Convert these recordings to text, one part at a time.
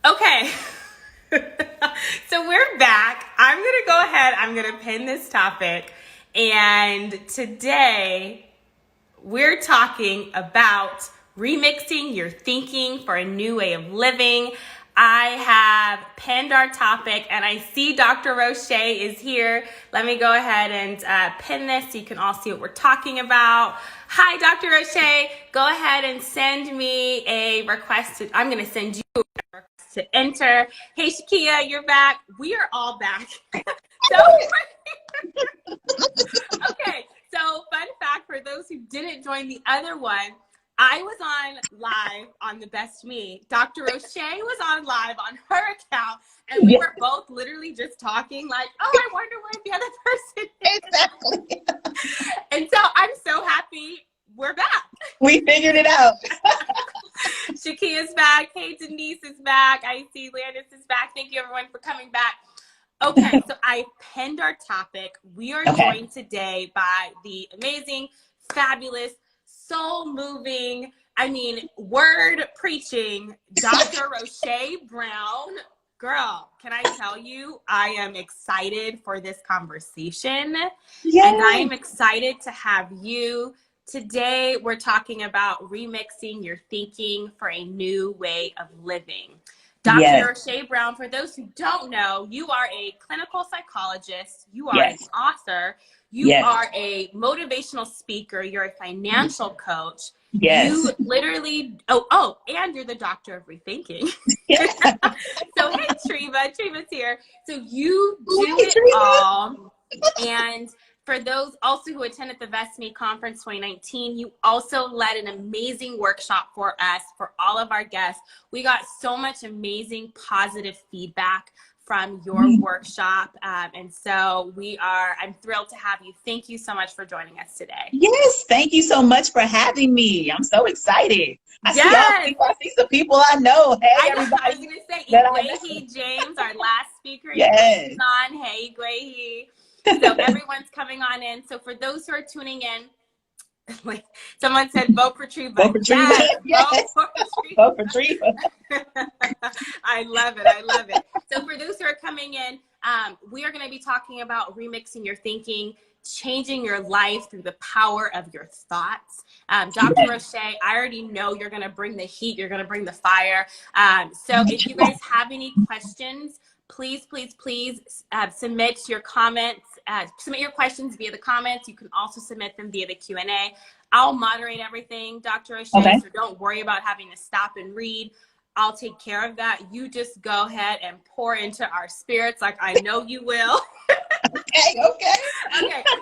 Okay. So we're back. I'm going to go ahead. I'm going to pin this topic. And today we're talking about remixing your thinking for a new way of living. I have pinned our topic and I see Dr. Rosché is here. Let me go ahead and pin this so you can all see what we're talking about. Hi, Dr. Rosché. Go ahead and send me a request. I'm going to send you a request to enter. Hey, Shakia, you're back. We are all back. Okay, so fun fact for those who didn't join the other one, I was on live on The Best Me. Dr. Rosché was on live on her account, and we were both literally just talking like, oh, I wonder where the other person is. Exactly. And so I'm so happy we're back. We figured it out. Shakia's back. Hey, Denise is back. I see Landis is back. Thank you, everyone, for coming back. Okay, so I pinned our topic. We are joined today by the amazing, fabulous, soul-moving, word preaching Dr. Rosché Brown. Girl, can I tell you, I am excited for this conversation. Yay. And I am excited to have you. Today, we're talking about remixing your thinking for a new way of living. Dr. Rosché Brown, for those who don't know, you are a clinical psychologist, you are an author, you are a motivational speaker, you're a financial coach. You literally, and you're the doctor of rethinking. So, hey, Treva's here. So you do it all. And for those also who attended the Best Me Conference 2019, you also led an amazing workshop for us, for all of our guests. We got so much amazing positive feedback from your workshop. And so I'm thrilled to have you. Thank you so much for joining us today. Yes, thank you so much for having me. I'm so excited. I see some people I know. Hey, everybody. I was going to say, Igwehi James, our last speaker. Yes. On. Hey, Igwehi. So everyone's coming on in. So for those who are tuning in, like someone said, vote for Treva. Vote for Treva. Yes. Vote for Treva. I love it. So for those who are coming in, we are going to be talking about remixing your thinking, changing your life through the power of your thoughts. Dr. Rosché, I already know you're going to bring the heat. You're going to bring the fire. So if you guys have any questions, please submit your comments, submit your questions via the comments. You can also submit them via the Q&A. I'll moderate everything, Dr. Rosché, so don't worry about having to stop and read. I'll take care of that. You just go ahead and pour into our spirits like I know you will. Okay,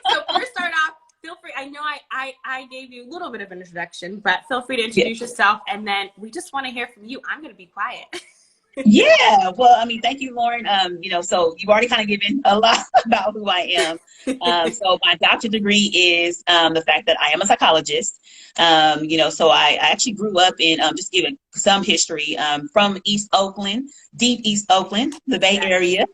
so first start off, feel free. I know I gave you a little bit of an introduction, but feel free to introduce yourself, and then we just want to hear from you. I'm going to be quiet. Yeah, well, thank you, Lauren. So you've already kind of given a lot about who I am. So my doctorate degree is the fact that I am a psychologist. So I actually grew up in, just giving some history, from East Oakland, deep East Oakland, the Bay Area,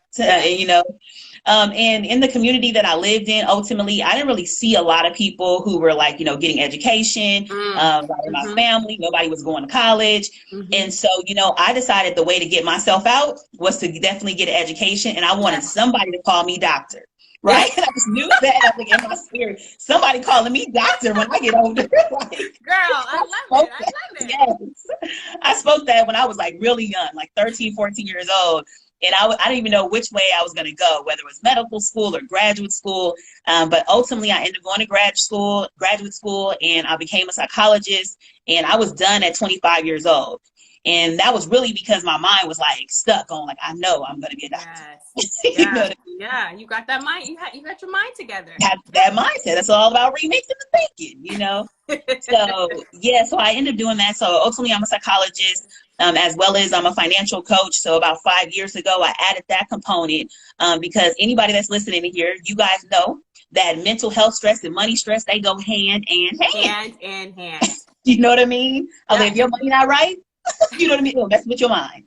and in the community that I lived in, ultimately, I didn't really see a lot of people who were like, getting education, my family, nobody was going to college. And so, I decided the way to get myself out was to definitely get an education. And I wanted somebody to call me doctor. Right. I just knew that. I think in my spirit, somebody calling me doctor when I get older. Like, girl, I love it. Yes. I spoke that when I was like really young, like 13, 14 years old. And I didn't even know which way I was going to go, whether it was medical school or graduate school. But ultimately, I ended up going to graduate school, and I became a psychologist. And I was done at 25 years old. And that was really because my mind was like stuck on like, I know I'm going to be a doctor. Yes. You got that mind. You got your mind together. That mindset. That's all about remixing the thinking, So I ended up doing that. So ultimately, I'm a psychologist, as well as I'm a financial coach. So about 5 years ago, I added that component because anybody that's listening here, you guys know that mental health stress and money stress, they go hand in hand. Hand in hand. You know what I mean? If your money not right, you know what I mean? That's with your mind.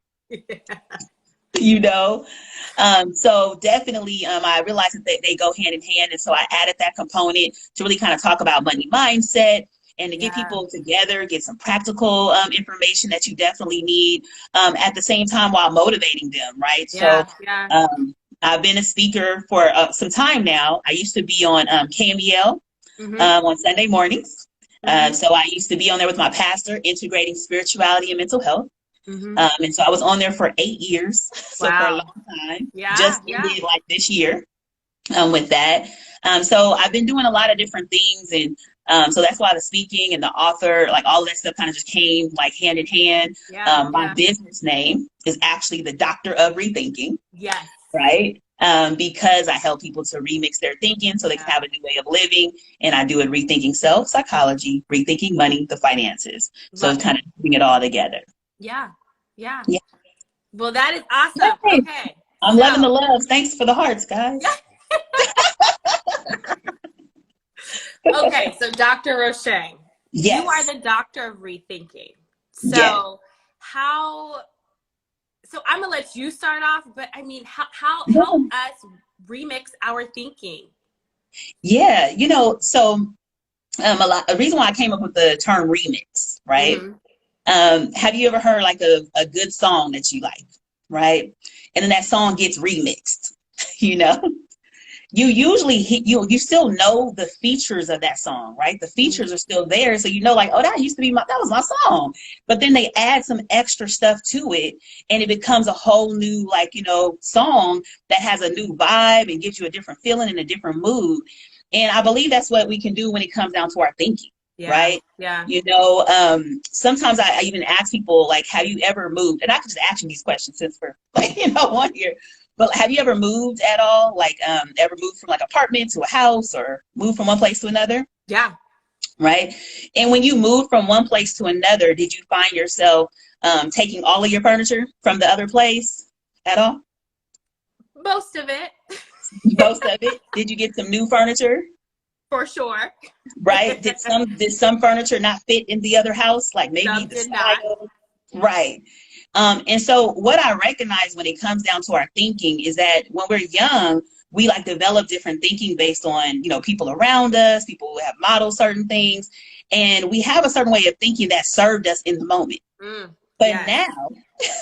So definitely I realized that they go hand in hand. And so I added that component to really kind of talk about money mindset and to get people together, get some practical information that you definitely need at the same time while motivating them, right? So I've been a speaker for some time now. I used to be on KMEL on Sunday mornings. So I used to be on there with my pastor, integrating spirituality and mental health. And so I was on there for 8 years, so for a long time. Just ended like this year with that. So I've been doing a lot of different things, and so that's why the speaking and the author, like all that stuff kind of just came like hand in hand. My business name is actually the Doctor of Rethinking. Yes. Right? Because I help people to remix their thinking so they can have a new way of living. And I do it rethinking self, psychology, rethinking money, the finances. So it's kind of putting it all together. Yeah. Well, that is awesome. Okay. I'm loving the loves. Thanks for the hearts, guys. Okay, so Dr. Rosché, you are the doctor of rethinking. So so I'm gonna let you start off, but I mean, how help us remix our thinking? Yeah, so a reason why I came up with the term remix, right? Have you ever heard like a good song that you like, right? And then that song gets remixed, you usually you still know the features of that song, right? The features are still there. So like, oh, that was my song. But then they add some extra stuff to it, and it becomes a whole new, like, song that has a new vibe and gives you a different feeling and a different mood. And I believe that's what we can do when it comes down to our thinking. Right? Yeah. Sometimes I even ask people, like, have you ever moved? And I could just ask you these questions since we're like, on here. But have you ever moved at all? Like, ever moved from like apartment to a house, or moved from one place to another? Yeah. Right. And when you moved from one place to another, did you find yourself taking all of your furniture from the other place at all? Most of it. Most of it. Did you get some new furniture? For sure. Right. Did some furniture not fit in the other house? Like maybe some the style. Not. Right. And so what I recognize when it comes down to our thinking is that when we're young, we like develop different thinking based on, people around us, people who have modeled certain things. And we have a certain way of thinking that served us in the moment. But now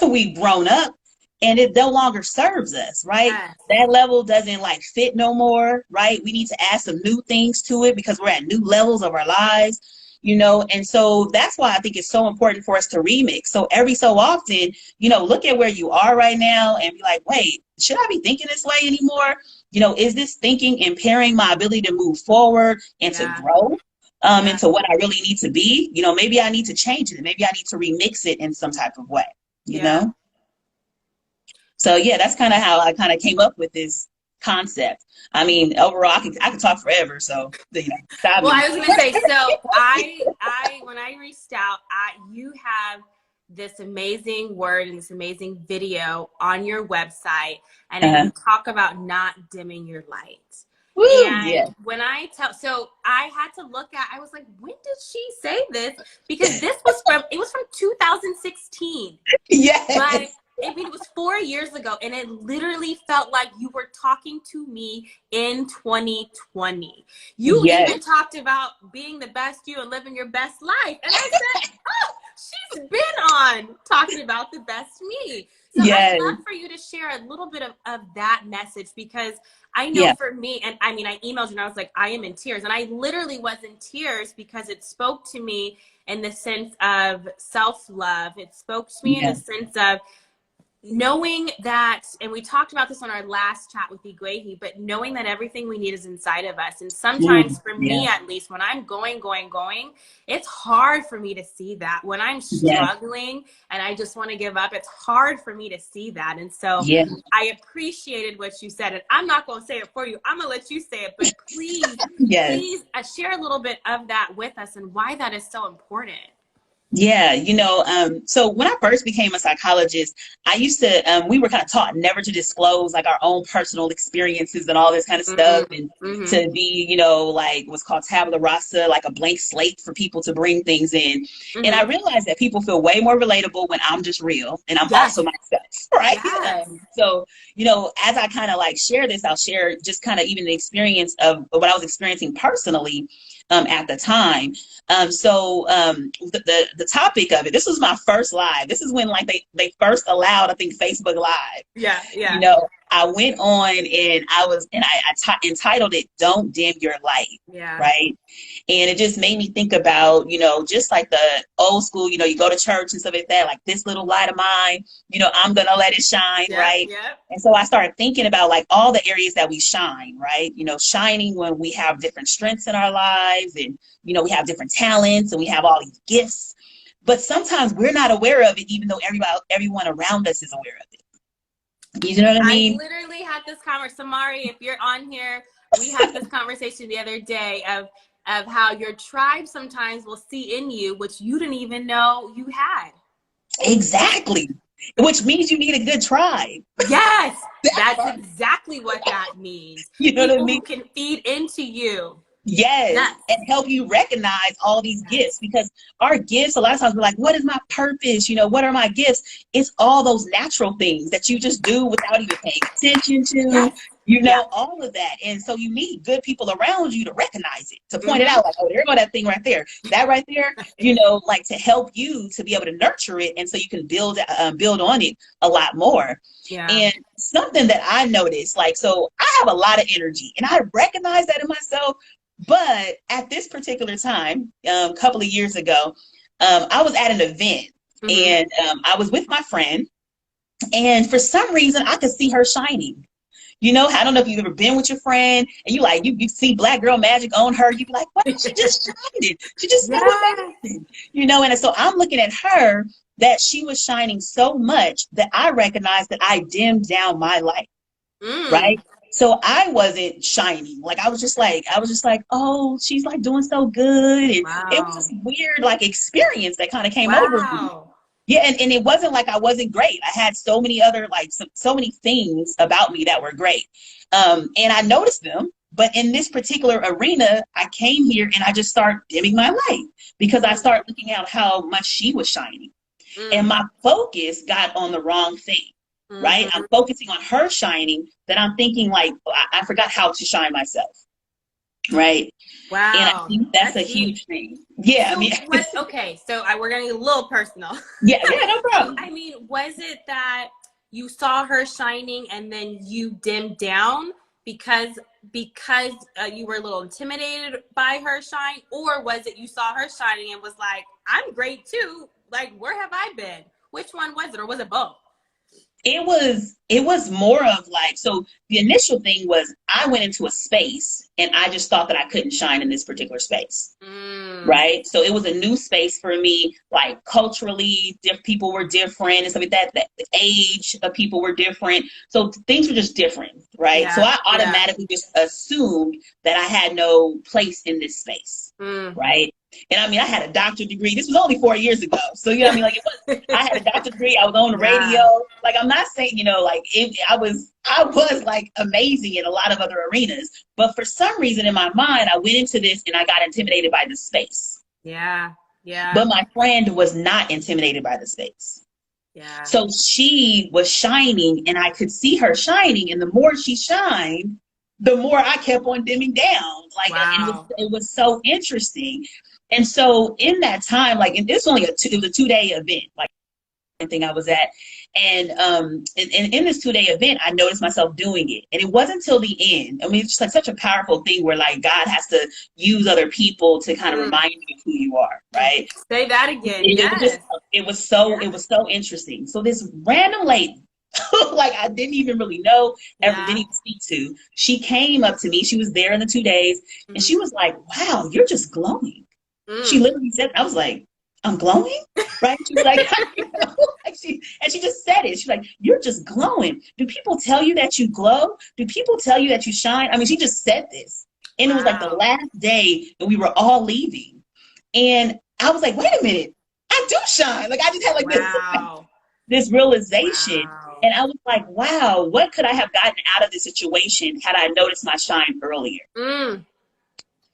we've grown up, and it no longer serves us, right? Yes. That level doesn't like fit no more, right? We need to add some new things to it because we're at new levels of our lives, and so that's why I think it's so important for us to remix. So every so often, look at where you are right now and be like, wait, should I be thinking this way anymore? Is this thinking impairing my ability to move forward and to grow into what I really need to be? Maybe I need to change it. Maybe I need to remix it in some type of way, you know? So that's kind of how I kind of came up with this concept. I mean, overall, I could talk forever. So, well, I was going to say, so I when I reached out, you have this amazing word and this amazing video on your website, and you talk about not dimming your light. Woo, and when I so I had to I was like, when did she say this? Because it was from 2016. Yes. Like, I mean, it was 4 years ago, and it literally felt like you were talking to me in 2020. You even talked about being the best you and living your best life. And I said, oh, she's been on talking about the best me. So I'd love for you to share a little bit of that message, because I know for me, and I mean, I emailed you and I was like, I am in tears. And I literally was in tears because it spoke to me in the sense of self-love. It spoke to me in the sense of knowing that, and we talked about this on our last chat with Igwehi, but knowing that everything we need is inside of us. And sometimes for me, at least, when I'm going, it's hard for me to see that. When I'm struggling and I just want to give up, it's hard for me to see that. And so I appreciated what you said. And I'm not going to say it for you. I'm going to let you say it. But please, please share a little bit of that with us and why that is so important. Yeah, so when I first became a psychologist, I used to, we were kind of taught never to disclose like our own personal experiences and all this kind of stuff, and to be, like what's called tabula rasa, like a blank slate for people to bring things in. And I realized that people feel way more relatable when I'm just real and I'm also myself, right? So, as I kind of like share this, I'll share just kind of even the experience of what I was experiencing personally. at the time. The topic of it, this was my first live. This is when like they first allowed, I think, Facebook Live. Yeah. You know, I went on and I entitled it "Don't Dim Your Light." Yeah. Right. And it just made me think about, you know, just like the old school, you know, you go to church and stuff like that, like this little light of mine, you know, I'm going to let it shine. Yep, right. Yep. And so I started thinking about like all the areas that we shine, right. You know, shining when we have different strengths in our lives, and, you know, we have different talents and we have all these gifts, but sometimes we're not aware of it, even though everyone around us is aware of it. You know what I mean? I literally had this conversation, Samari, if you're on here, we had this conversation the other day of how your tribe sometimes will see in you, which you didn't even know you had. Exactly. Which means you need a good tribe. Yes, that's exactly what that means. You know People what I mean? who can feed into you. Yes. And help you recognize all these gifts, because our gifts, a lot of times we're like, what is my purpose? You know, what are my gifts? It's all those natural things that you just do without even paying attention to, you know, all of that. And so you need good people around you to recognize it, to point it out, like, oh, there go that thing right there, that right there, you know, like to help you to be able to nurture it. And so you can build on it a lot more. Yeah. And something that I noticed, like, so I have a lot of energy and I recognize that in myself. But at this particular time, a couple of years ago, I was at an event and I was with my friend, and for some reason I could see her shining. You know, I don't know if you've ever been with your friend and you see black girl magic on her. You be like, what? She just shining. She just so amazing. You know, and so I'm looking at her, that she was shining so much that I recognized that I dimmed down my light. Right. So I wasn't shining. Like, I was just like, oh, she's like doing so good. And it was this weird, like, experience that kind of came over me. Yeah. And it wasn't like I wasn't great. I had so many other, like, so many things about me that were great. And I noticed them. But in this particular arena, I came here and I just started dimming my light, because I started looking at how much she was shining. And my focus got on the wrong thing. Right? I'm focusing on her shining, that I'm thinking like, I forgot how to shine myself. Right? Wow. And I think that's a huge thing. Yeah. So I mean, okay. So we're going to get a little personal. Yeah, no problem. I mean, was it that you saw her shining and then you dimmed down because you were a little intimidated by her shine? Or was it you saw her shining and was like, I'm great too. Like, where have I been? Which one was it? Or was it both? It was more of like, so the initial thing was I went into a space and I just thought that I couldn't shine in this particular space. Right. So it was a new space for me, like culturally, people were different and stuff like that. The age of people were different. So things were just different. Right. Yeah, so I automatically just assumed that I had no place in this space. Right. And I mean, I had a doctorate degree. This was only 4 years ago. So, you know what I mean? Like, I had a doctorate degree. I was on the radio. Like, I'm not saying, you know, like, I was like amazing in a lot of other arenas. But for some reason in my mind, I went into this and I got intimidated by the space. Yeah. But my friend was not intimidated by the space. Yeah. So she was shining and I could see her shining. And the more she shined, the more I kept on dimming down. Like, and it was so interesting. And so in that time, like, and this was only it was a 2-day event, like, thing I was at. And in this 2-day event, I noticed myself doing it. And it wasn't until the end. I mean, it's just like such a powerful thing where, like, God has to use other people to kind of remind you of who you are, right? Say that again. It was so interesting. So this random lady, like, I didn't even really know, didn't even speak to, she came up to me. She was there in the 2 days, and she was like, wow, you're just glowing. She literally said, I was like, I'm glowing? Right? She was like, you know, like she just said it. She's like, you're just glowing. Do people tell you that you glow? Do people tell you that you shine? I mean, she just said this. And it was like the last day and we were all leaving. And I was like, wait a minute, I do shine. Like, I just had like this realization. And I was like, wow, what could I have gotten out of this situation had I noticed my shine earlier?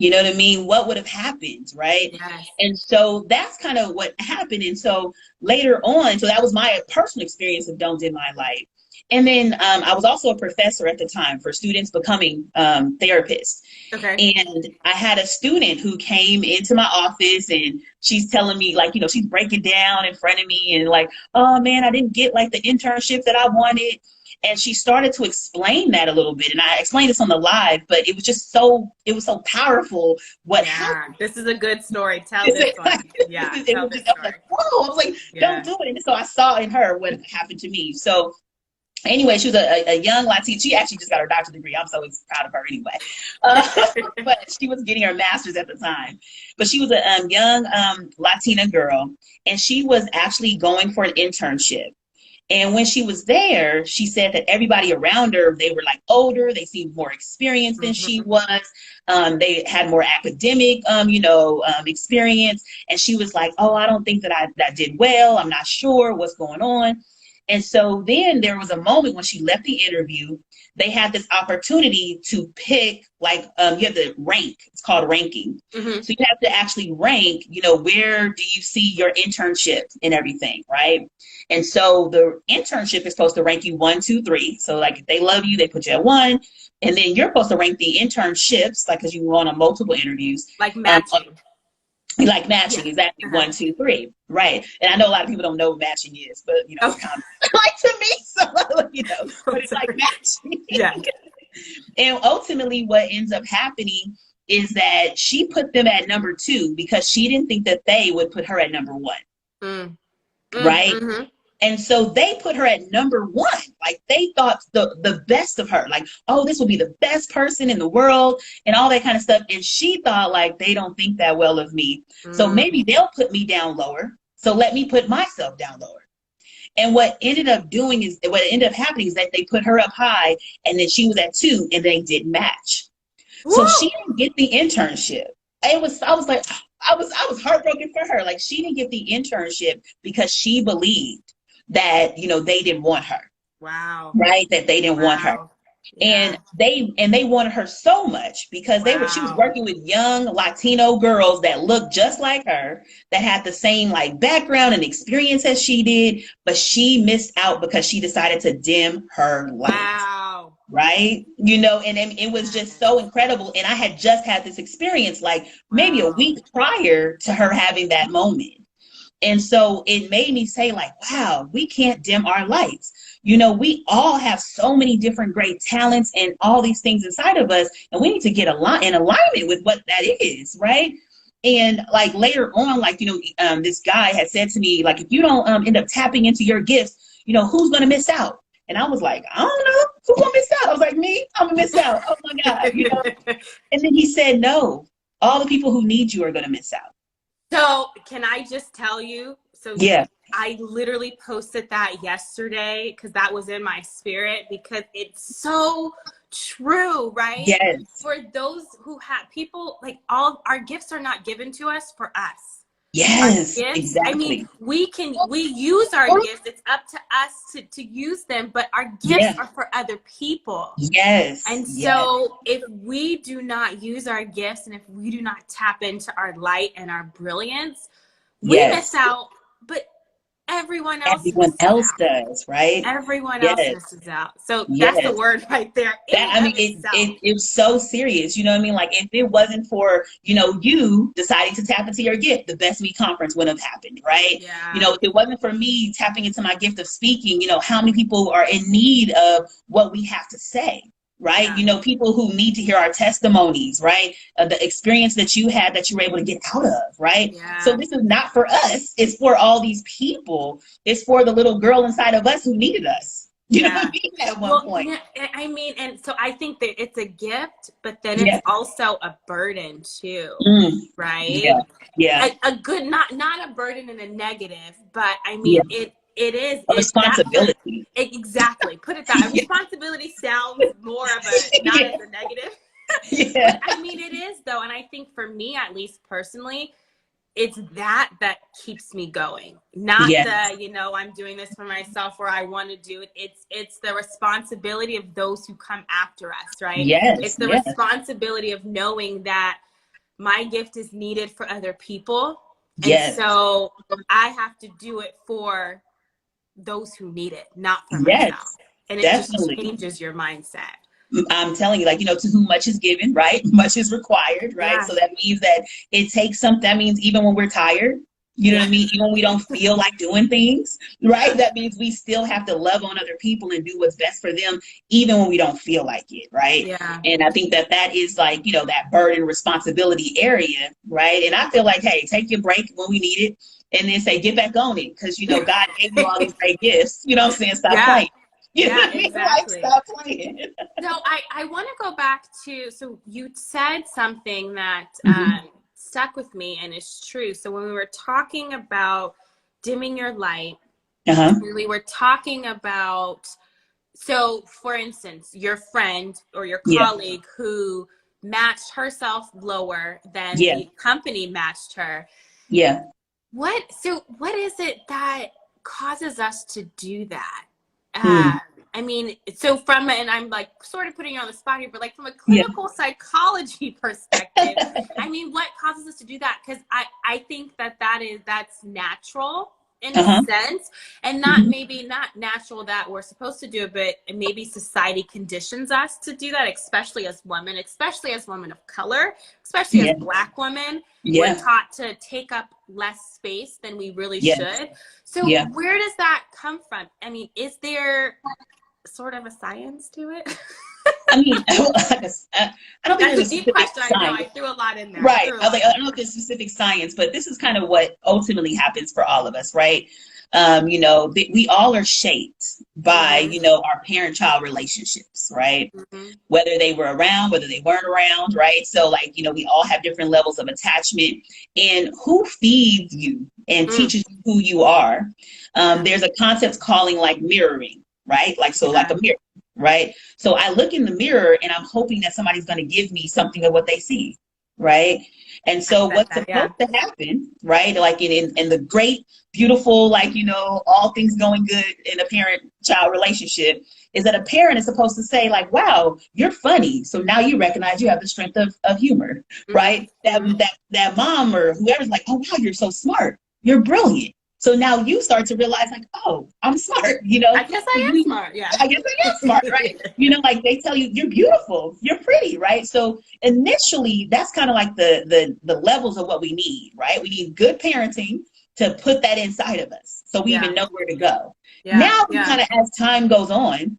You know what I mean? What would have happened, right? Yes. And so that's kind of what happened. And so later on, so that was my personal experience of don't dim my light. And then I was also a professor at the time for students becoming therapists. Okay. And I had a student who came into my office and she's telling me, like, you know, she's breaking down in front of me and like, oh man, I didn't get like the internship that I wanted. And she started to explain that a little bit. And I explained this on the live, but it was just it was so powerful what happened. This is a good story. Tell this one. Yeah. I was like, whoa, I was like, don't do it. And so I saw in her what happened to me. So anyway, she was a young Latina. She actually just got her doctorate degree. I'm so proud of her anyway. But she was getting her master's at the time. But she was a young Latina girl, and she was actually going for an internship. And when she was there, she said that everybody around her, they were like older, they seemed more experienced than she was. They had more academic, experience. And she was like, oh, I don't think that I did well. I'm not sure what's going on. And so then there was a moment when she left the interview, they had this opportunity to pick, like, you have to rank. It's called ranking. Mm-hmm. So you have to actually rank, you know, where do you see your internship and everything, right? And so the internship is supposed to rank you 1, 2, 3. So like if they love you, they put you at 1. And then you're supposed to rank the internships, like, because you go on multiple interviews. Like matching. Like matching, yeah. Exactly. 1, 2, 3. Right. And I know a lot of people don't know what matching is, but you know, it's kind of like to me, so you know, but it's like matching. Yeah. And ultimately what ends up happening is that she put them at number 2 because she didn't think that they would put her at number 1. Right. Mm-hmm. And so they put her at number 1. Like they thought the best of her, like, oh, this will be the best person in the world and all that kind of stuff. And she thought, like, they don't think that well of me. So maybe they'll put me down lower. So let me put myself down lower. And what ended up happening is that they put her up high and then she was at 2 and they didn't match. Whoa. So she didn't get the internship. I was heartbroken for her. Like she didn't get the internship because she believed that, you know, they didn't want her. Wow. Right? That they didn't want her. Yeah. And they wanted her so much because she was working with young Latino girls that looked just like her, that had the same like background and experience as she did, but she missed out because she decided to dim her light. Wow. Right? You know, and it was just so incredible. And I had just had this experience like maybe a week prior to her having that moment. And so it made me say like, wow, we can't dim our lights. You know, we all have so many different great talents and all these things inside of us. And we need to get in alignment with what that is. Right. And like later on, like, you know, this guy had said to me, like, if you don't end up tapping into your gifts, you know, who's going to miss out? And I was like, I don't know. Who's going to miss out? I was like, me? I'm going to miss out. Oh, my God. You know? And then he said, no, all the people who need you are going to miss out. So can I just tell you? So yeah, I literally posted that yesterday because that was in my spirit because it's so true, right? Yes. For those who have people, like all our gifts are not given to us for us. Yes, exactly. I mean, we use our gifts. It's up to us to use them, but our gifts are for other people. Yes. And so if we do not use our gifts and if we do not tap into our light and our brilliance, we miss out, but everyone else does, right? Everyone else misses out. So that's the word right there. It was so serious. You know what I mean? Like if it wasn't for, you know, you deciding to tap into your gift, the Best Me conference wouldn't have happened, right? Yeah. You know, if it wasn't for me tapping into my gift of speaking, you know, how many people are in need of what we have to say? Right. Yeah. You know, people who need to hear our testimonies, right? The experience that you had that you were able to get out of. Right. Yeah. So this is not for us. It's for all these people. It's for the little girl inside of us who needed us. You know what I mean? At one point. Yeah, I mean, and so I think that it's a gift, but then it's also a burden too. Right. Yeah. Yeah. A good, not a burden in a negative, but I mean, it is a responsibility. Exactly. Put it that way. Responsibility sounds more of a not as a negative. Yeah. But I mean, it is though. And I think for me, at least personally, it's that keeps me going. Not the, you know, I'm doing this for myself or I want to do it. It's the responsibility of those who come after us, right? Yes. It's the responsibility of knowing that my gift is needed for other people. Yes. And so I have to do it for those who need it, not for Yes, myself. And it definitely. just changes your mindset. I'm telling you, like, to whom much is given, right? Much is required, right? Yeah. So that means that it takes something. That means even when we're tired, you know what I mean? Even when we don't feel like doing things, right? That means we still have to love on other people and do what's best for them, even when we don't feel like it, right? Yeah. And I think that is like, that burden responsibility area, right? And I feel like, hey, take your break when we need it, and then say, get back on it. Because, God gave you all these great gifts. You know what I'm saying? Stop playing. You know what I mean? Exactly. Like, stop playing. So I want to go back to, so you said something that stuck with me, and it's true. So when we were talking about dimming your light, we were talking about, so for instance, your friend or your colleague who matched herself lower than the company matched her. Yeah. What is it that causes us to do that? I mean, so and I'm like sort of putting you on the spot here, but like from a clinical psychology perspective, I mean, what causes us to do that? Because I think that's natural in a sense, and maybe not natural that we're supposed to do it, but maybe society conditions us to do that, especially as women of color, especially as Black women. We're taught to take up less space than we really should. So where does that come from? I mean, is there sort of a science to it? I mean, I don't think that's a deep question. I know I threw a lot in there. Right. I was like, I don't know if there's specific science, but this is kind of what ultimately happens for all of us, right? We all are shaped by, our parent-child relationships, right? Whether they were around, whether they weren't around, right? So like, we all have different levels of attachment, and who feeds you and teaches you who you are. There's a concept calling like mirroring, right? Like, so like a mirror, right? So I look in the mirror and I'm hoping that somebody's going to give me something of what they see, right? And so what's supposed to happen, right? Like in the great, beautiful, like, all things going good in a parent-child relationship, is that a parent is supposed to say like, wow, you're funny. So now you recognize you have the strength of humor, right? That mom or whoever's like, oh, wow, you're so smart. You're brilliant. So now you start to realize like, oh, I'm smart, I guess I am smart, I guess I am smart, right? Like they tell you, you're beautiful, you're pretty, right? So initially, that's kind of like the levels of what we need, right? We need good parenting to put that inside of us so we even know where to go. Now, kind of as time goes on,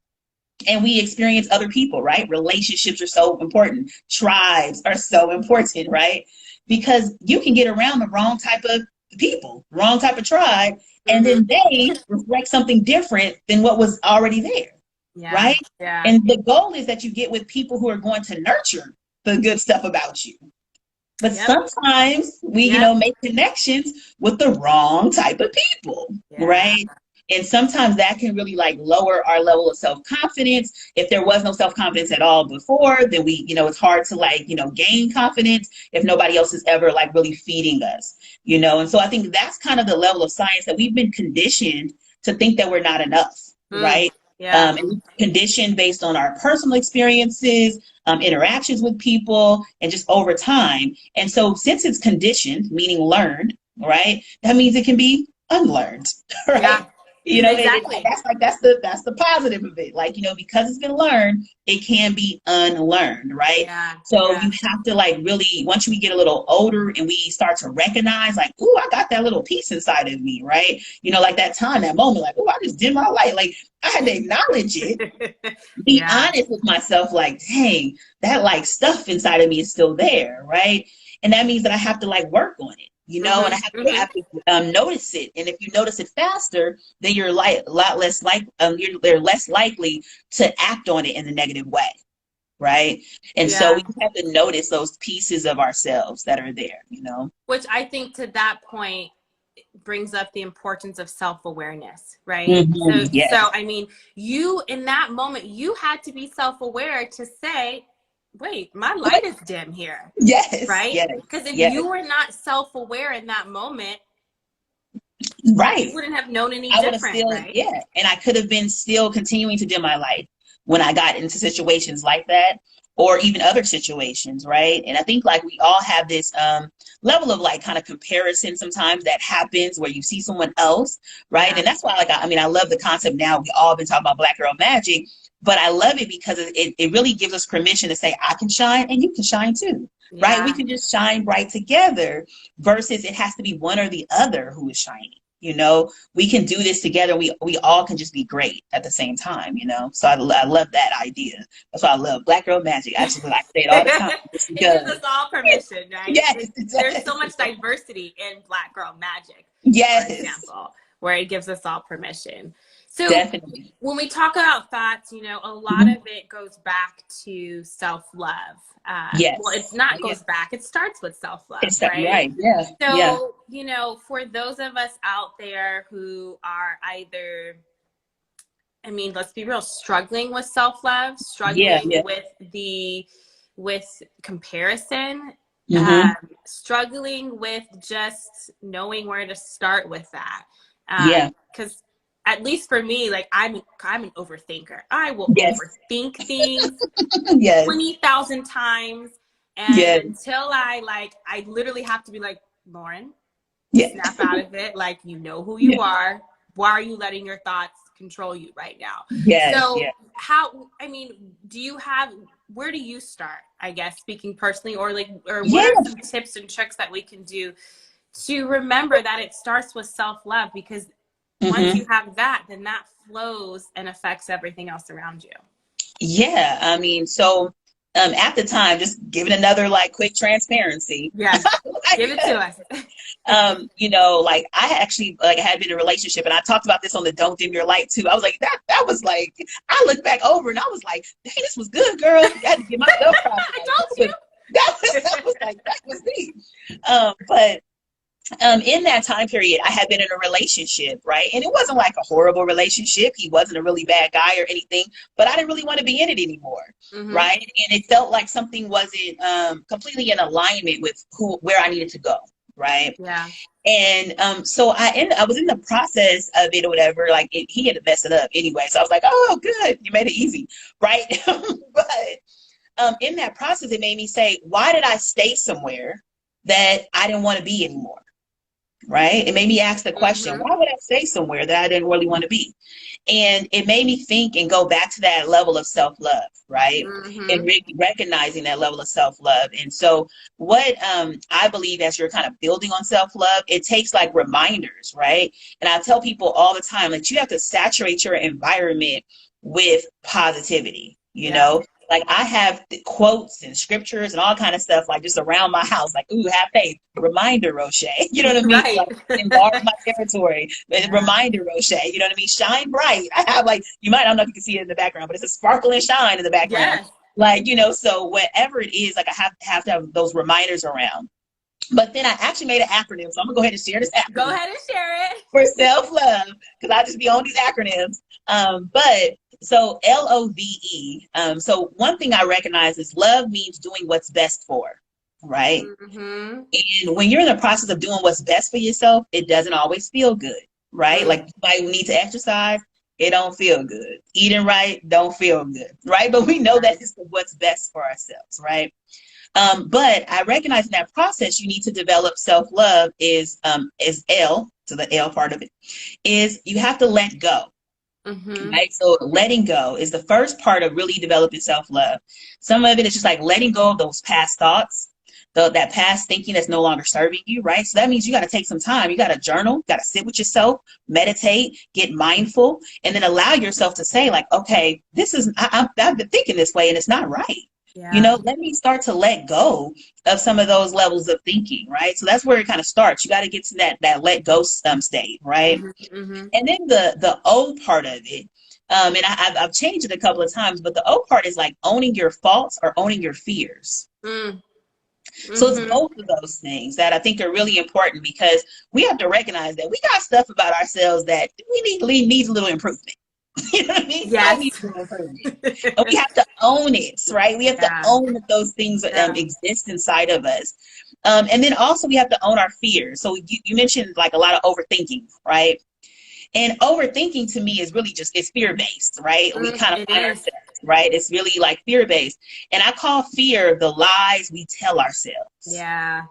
and we experience other people, right? Relationships are so important. Tribes are so important, right? Because you can get around the wrong type of people, wrong type of tribe, and then they reflect something different than what was already there, right? And the goal is that you get with people who are going to nurture the good stuff about you. But sometimes we, make connections with the wrong type of people, right? And sometimes that can really like lower our level of self-confidence. If there was no self-confidence at all before, then we, it's hard to like, gain confidence if nobody else is ever like really feeding us, And so I think that's kind of the level of science that we've been conditioned to think that we're not enough, right? And conditioned based on our personal experiences, interactions with people, and just over time. And so since it's conditioned, meaning learned, right? That means it can be unlearned, right? Exactly. That's the positive of it. Like, because it's been learned, it can be unlearned, right? So you have to like really, once we get a little older and we start to recognize like, ooh, I got that little piece inside of me, right? Like that time, that moment, like, ooh, I just did my light. Like I had to acknowledge it, be honest with myself, like, dang, that like stuff inside of me is still there, right? And that means that I have to like work on it. And I have to notice it. And if you notice it faster, then you're less likely to act on it in a negative way, right? And so we have to notice those pieces of ourselves that are there, Which I think to that point brings up the importance of self-awareness, right? So I mean, you in that moment, you had to be self-aware to say, wait, my light is dim here. Right? Because if you were not self-aware in that moment, you wouldn't have known any different, right? And I could have been still continuing to dim my light when I got into situations like that. or even other situations, right? And I think like we all have this level of like kind of comparison sometimes that happens where you see someone else, right? Yeah. And that's why, like, I mean, I love the concept now. We all been talking about Black Girl Magic, but I love it because it really gives us permission to say, I can shine and you can shine too, right? We can just shine bright together versus it has to be one or the other who is shining. You know, we can do this together. We all can just be great at the same time, you know? So I love that idea. That's why I love Black Girl Magic. I just like say it all the time. It gives us all permission, right? Yes, there's so much diversity in Black Girl Magic, yes, for example, where it gives us all permission. So definitely. when we talk about thoughts, you know, a lot of it goes back to self-love. Yes. Well, it's not goes back. It starts with self-love, right? Right. Yeah. So, you know, for those of us out there who are either, I mean, let's be real, struggling with self-love, struggling with comparison, struggling with just knowing where to start with that. Because at least for me, like I'm an overthinker. I will overthink things 20,000 times. And until I literally have to be like, Lauren, snap out of it. Like, you know who you are. Why are you letting your thoughts control you right now? How, I mean, where do you start, I guess, speaking personally, or what are some tips and tricks that we can do to remember that it starts with self-love? Because once you have that, then that flows and affects everything else around you. Yeah. I mean, so at the time, just giving another like quick transparency. Yes. Give it to us. You know, like I actually I had been in a relationship, and I talked about this on the Don't Dim Your Light too. I was like, that was like, I looked back over and I was like, hey, this was good, girl. You had to get myself proud. I told you. That was me. But in that time period, I had been in a relationship, right? And it wasn't like a horrible relationship. He wasn't a really bad guy or anything, but I didn't really want to be in it anymore, right? And it felt like something wasn't completely in alignment with where I needed to go, right? Yeah. And so I was in the process of it or whatever. Like he had to mess it up anyway. So I was like, oh, good, you made it easy, right? But in that process, it made me say, why did I stay somewhere that I didn't want to be anymore? Right? It made me ask the question, why would I stay somewhere that I didn't really want to be? And it made me think and go back to that level of self-love, right? And recognizing that level of self-love. And so what I believe, as you're kind of building on self-love, it takes like reminders, right? And I tell people all the time, like, you have to saturate your environment with positivity, you know? Like I have quotes and scriptures and all kind of stuff like just around my house, like, ooh, have faith, reminder, Rosché, you know what I mean? Right. Like, enlarge my territory, reminder, Rosché, you know what I mean? Shine bright. I have like, I don't know if you can see it in the background, but it's a sparkle and shine in the background. Like, you know, so whatever it is, like I have to have those reminders around. But then I actually made an acronym, so I'm gonna go ahead and share this acronym. Go ahead and share it. For self-love, because I just be on these acronyms. But so LOVE. So one thing I recognize is love means doing what's best for, right? And when you're in the process of doing what's best for yourself, it doesn't always feel good, right? Like you might need to exercise, it don't feel good. Eating right, don't feel good, right? But we know that it's what's best for ourselves, right? But I recognize in that process, you need to develop self-love is L, so the L part of it, is you have to let go. Right? So letting go is the first part of really developing self-love. Some of it is just like letting go of those past thoughts, that past thinking that's no longer serving you, right? So that means you got to take some time. You got to journal, got to sit with yourself, meditate, get mindful, and then allow yourself to say like, okay, this is, I've been thinking this way and it's not right. You know, let me start to let go of some of those levels of thinking, right? So that's where it kind of starts. You got to get to that let go state, right? And then the O part of it, and I've changed it a couple of times, but the O part is like owning your faults or owning your fears. So it's both of those things that I think are really important, because we have to recognize that we got stuff about ourselves that needs a little improvement. You know what I mean? Yes. And we have to own it, right? We have to own that those things exist inside of us. And then also we have to own our fears. So you mentioned like a lot of overthinking, right? And overthinking to me is really just, it's fear-based, right? We kind of find ourselves. right? It's really like fear-based. And I call fear the lies we tell ourselves. Yeah.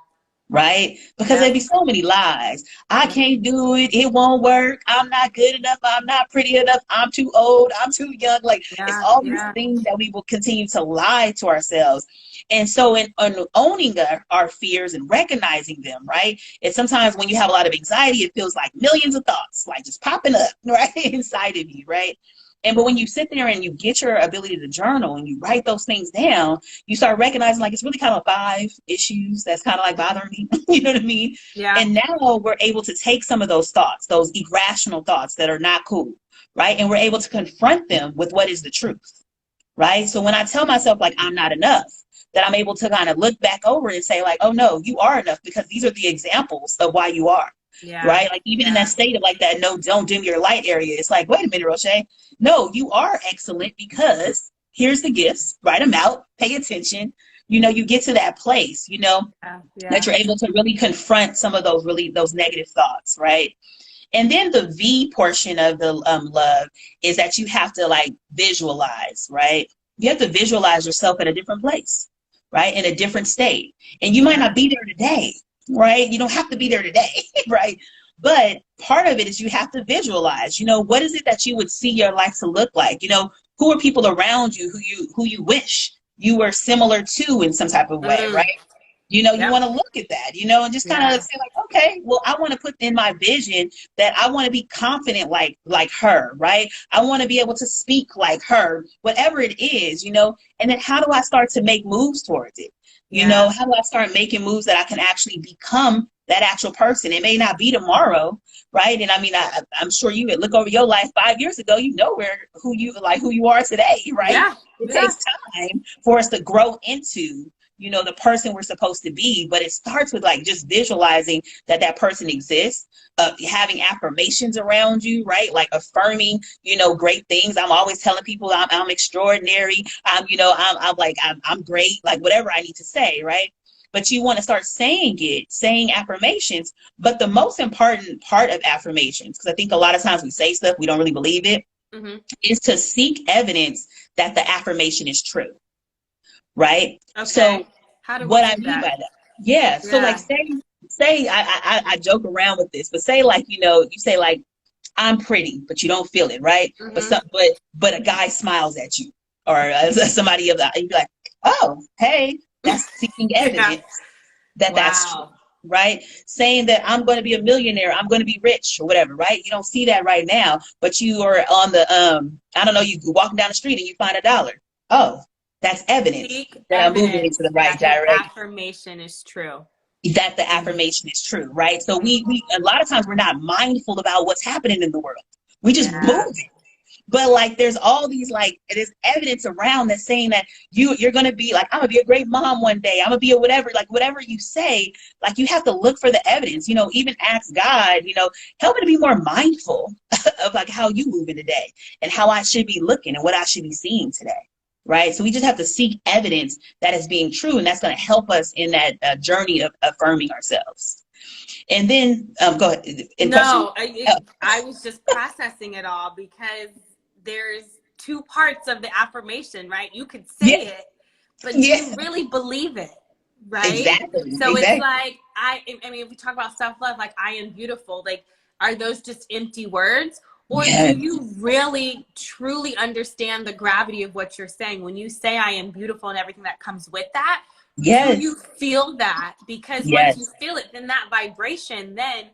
Right? Because there'd be so many lies. I can't do it. It won't work. I'm not good enough. I'm not pretty enough. I'm too old. I'm too young. Like it's all these things that we will continue to lie to ourselves. And so in owning our fears and recognizing them, right? It's sometimes when you have a lot of anxiety, it feels like millions of thoughts, like just popping up, right? Inside of you, right? But when you sit there and you get your ability to journal and you write those things down, you start recognizing like it's really kind of 5 issues that's kind of like bothering me. You know what I mean? Yeah. And now we're able to take some of those thoughts, those irrational thoughts that are not cool, right? And we're able to confront them with what is the truth, right? So when I tell myself like I'm not enough, that I'm able to kind of look back over and say like, oh no, you are enough, because these are the examples of why you are. Yeah. Right? Like even in that state of like that, no, don't dim your light area. It's like, wait a minute, Rosché. No, you are excellent because here's the gifts, write them out, pay attention. You know, you get to that place, you know, that you're able to really confront some of those negative thoughts, right? And then the V portion of the love is that you have to like visualize, right? You have to visualize yourself in a different place, right? In a different state. And you might not be there today. Right? You don't have to be there today, right? But part of it is you have to visualize, you know, what is it that you would see your life to look like? You know, who are people around you who you wish you were similar to in some type of way, right? You know, you want to look at that, you know, and just kind of say like, okay, well, I want to put in my vision that I want to be confident like her, right? I want to be able to speak like her, whatever it is, you know, and then how do I start to make moves towards it? You know, how do I start making moves that I can actually become that actual person? It may not be tomorrow, right? And I mean, I'm sure you would look over your life 5 years ago, you know who you are today, right? Yeah. It takes time for us to grow into, you know, the person we're supposed to be, but it starts with like just visualizing that person exists, having affirmations around you, right? Like affirming, you know, great things. I'm always telling people I'm extraordinary. I'm great, like whatever I need to say, right? But you want to start saying affirmations. But the most important part of affirmations, because I think a lot of times we say stuff, we don't really believe it, is to seek evidence that the affirmation is true. Right? Okay. So what I mean that? by that. Yeah. So like say I joke around with this, but say like, you know, you say like, I'm pretty, but you don't feel it, right? But a guy smiles at you, or somebody you'd be like, oh, hey, that's seeking evidence that's true, right? Saying that I'm going to be a millionaire, I'm going to be rich or whatever, right? You don't see that right now, but you are on the I don't know, you walking down the street and you find $1. Oh, that's evidence that I'm moving into the right direction. Affirmation is true. That the affirmation is true, right? So we a lot of times we're not mindful about what's happening in the world. We just move it. But like there's all these like there's evidence around that's saying that you're gonna be like, I'm gonna be a great mom one day, I'm gonna be a whatever, like whatever you say, like you have to look for the evidence, you know, even ask God, you know, help me to be more mindful of like how you move in today and how I should be looking and what I should be seeing today. Right. So we just have to seek evidence that is being true. And that's going to help us in that journey of affirming ourselves. And then go ahead. I was just processing it all because there's 2 parts of the affirmation, right? You could say it, but do you really believe it? Right. Exactly. So it's like, I mean, if we talk about self-love, like I am beautiful, like, are those just empty words? Or do you really, truly understand the gravity of what you're saying? When you say I am beautiful and everything that comes with that, do you feel that? Because once you feel it, then that vibration, then,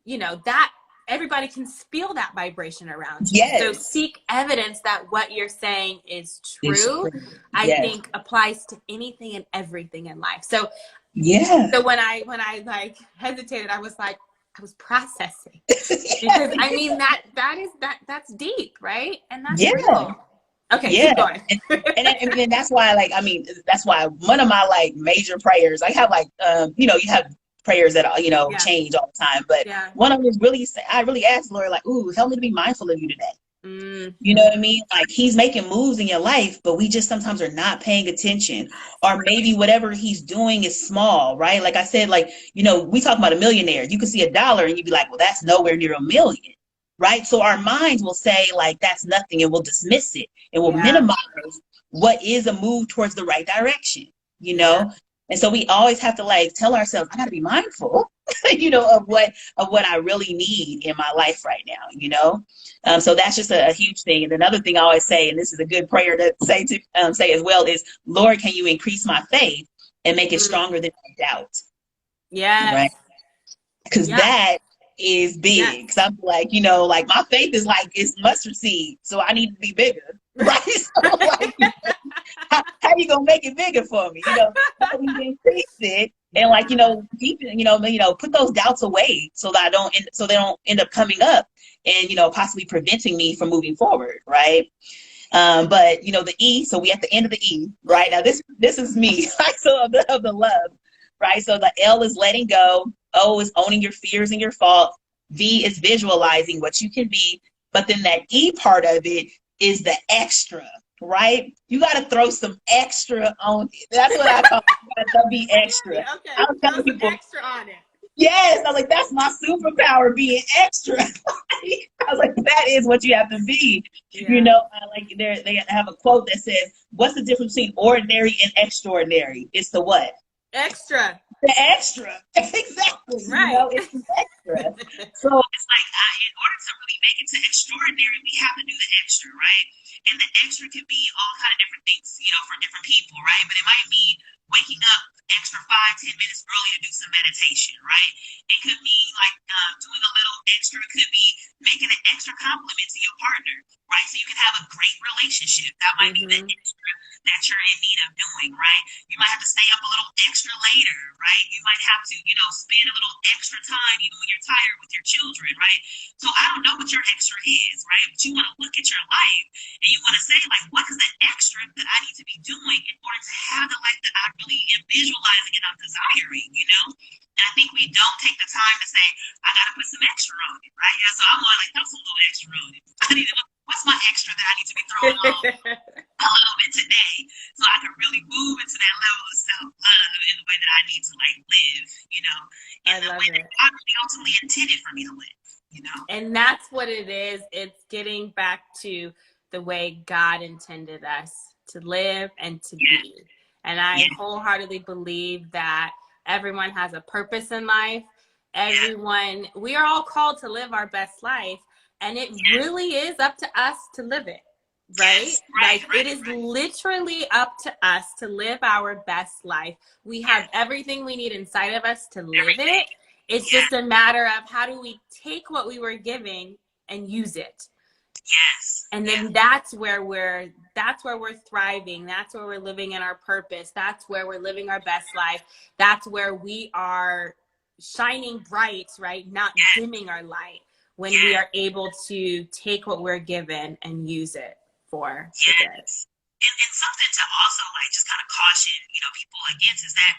you know, that everybody can feel that vibration around you. So seek evidence that what you're saying is true. I think applies to anything and everything in life. So, so when I like hesitated, I was like, I was processing because I mean that's deep, right? And that's real. Okay, keep going. and that's why, like, I mean, that's why one of my like major prayers, I have like, you know, you have prayers that, you know, change all the time, but one of them is really, I really asked the Lord, like, ooh, help me to be mindful of you today. You know what I mean? Like he's making moves in your life, but we just sometimes are not paying attention, or maybe whatever he's doing is small, right? Like I said, like, you know, we talk about a millionaire, you can see $1 and you'd be like, well, that's nowhere near a million. right? So our minds will say like, that's nothing, and we'll dismiss it, and we'll Yeah. minimize what is a move towards the right direction, you Yeah. know? And so we always have to like tell ourselves, I got to be mindful, you know, of what I really need in my life right now, you know? So that's just a huge thing. And another thing I always say, and this is a good prayer to say as well, is, Lord, can you increase my faith and make it stronger than my doubt? Yes. Right? Because Yeah. that is big. Yes. So I'm like, you know, like my faith is like, it's mustard seed, so I need to be bigger, right? So like, how you gonna make it bigger for me? You know, how do we increase it? And like, you know, deep, you know, put those doubts away so that so they don't end up coming up and, you know, possibly preventing me from moving forward, right? But you know, the E, so we at the end of the E, right? Now this is me, right? So of the love, right? So the L is letting go, O is owning your fears and your faults, V is visualizing what you can be, but then that E part of it is the extra, right? You got to throw some extra on it. That's what I call it. You got to be extra. Okay. I was telling Throw some people, extra on it. yes, I was like, that's my superpower, being extra. I was like, that is what you have to be. Yeah. You know, like they have a quote that says, what's the difference between ordinary and extraordinary? It's the what? Extra. The extra. Exactly. Right. You know, it's the extra. So it's like, in order to really make it to extraordinary, we have to do the extra, right? And the extra can be all kind of different things, you know, for different people, right? But it might mean waking up extra 5-10 minutes early to do some meditation, right? It could be like doing a little extra. It could be making an extra compliment to your partner, right? So you can have a great relationship. That might be the extra that you're in need of doing, right? You might have to stay up a little extra later, right? You might have to, you know, spend a little extra time even when you're tired with your children, right? So I don't know what your extra is, right? But you want to look at your life and you want to say, like, what is the extra that I need to be doing in order to have the life that I really am visualizing and I'm desiring, you know? And I think we don't take the time to say, I got to put some extra on it, right? Yeah, so I'm like, throw some little extra on it. I need to, what's my extra that I need to be throwing on a little bit today so I can really move into that level of self-love in the way that I need to, like, live, you know, in the way that God really ultimately intended for me to live, you know? And that's what it is. It's getting back to the way God intended us to live and to be. And I wholeheartedly believe that everyone has a purpose in life. Everyone, we are all called to live our best life. And it really is up to us to live it, right? It is literally up to us to live our best life. We have everything we need inside of us to live it. It's just a matter of how do we take what we were giving and use it. Yes. And then that's where we're thriving. That's where we're living in our purpose. That's where we're living our best life. That's where we are shining bright, right? Not dimming our light when we are able to take what we're given and use it for good. And something to also like just kind of caution, you know, people against is that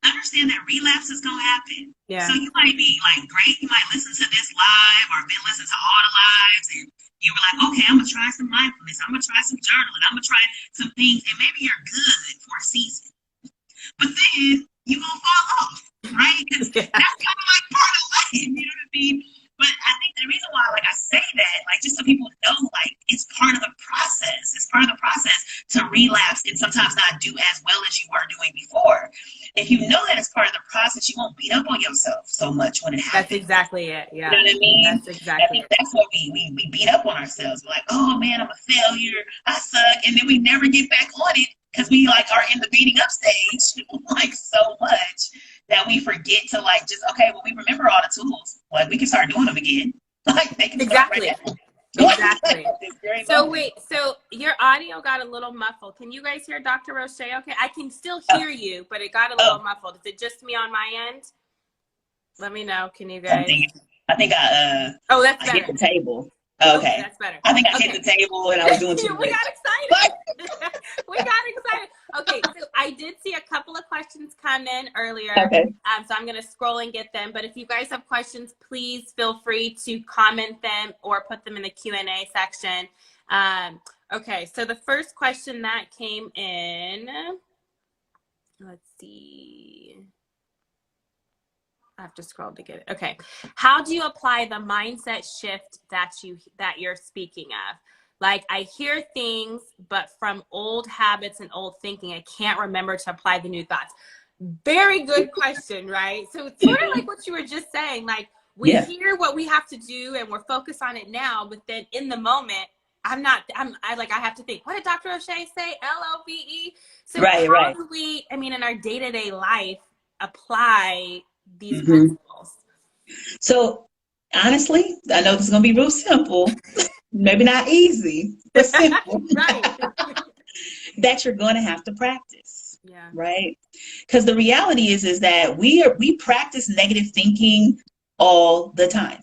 understand that relapse is gonna happen. Yeah. So you might be like, great, you might listen to this live or been listening to all the lives, and you were like, okay, I'm gonna try some mindfulness, I'm gonna try some journaling, I'm gonna try some things, and maybe you're good for a season, but then you gonna fall off, right? Because that's kind of like part of life, you know what I mean? But I think the reason why, like, I say that, like, just so people know, like, it's part of the process. It's part of the process to relapse and sometimes not do as well as you were doing before. If you know that it's part of the process, you won't beat up on yourself so much when it happens. That's exactly it. Yeah. You know what I mean? That's exactly it. That's what we beat up on ourselves. We're like, oh man, I'm a failure. I suck. And then we never get back on it because we like are in the beating up stage like so much that we forget to like just, okay, well, we remember all the tools. Like we can start doing them again. Like they can start right now. Exactly. So wait, so your audio got a little muffled. Can you guys hear Dr. Rosché? Okay, I can still hear you, but it got a little muffled. Is it just me on my end? Let me know. Can you guys? I think oh, that's better. I hit the table. Okay. That's better. I think I hit the table and I was doing too much. We got excited. We got excited. Okay, so I did see a couple of questions come in earlier. Okay. So I'm going to scroll and get them. But if you guys have questions, please feel free to comment them or put them in the Q&A section. Okay, so the first question that came in, let's see. I have to scroll to get it. Okay. How do you apply the mindset shift that you're speaking of? Like, I hear things, but from old habits and old thinking, I can't remember to apply the new thoughts. Very good question, right? So it's sort of like what you were just saying. Like, we hear what we have to do and we're focused on it now, but then in the moment, I have to think, what did Dr. Rosché say? LOVE. So how do we, I mean, in our day-to-day life, apply these principles? So honestly, I know this is going to be real simple, maybe not easy, but simple. Right. That you're going to have to practice. Yeah. Right. Because the reality is that we practice negative thinking all the time.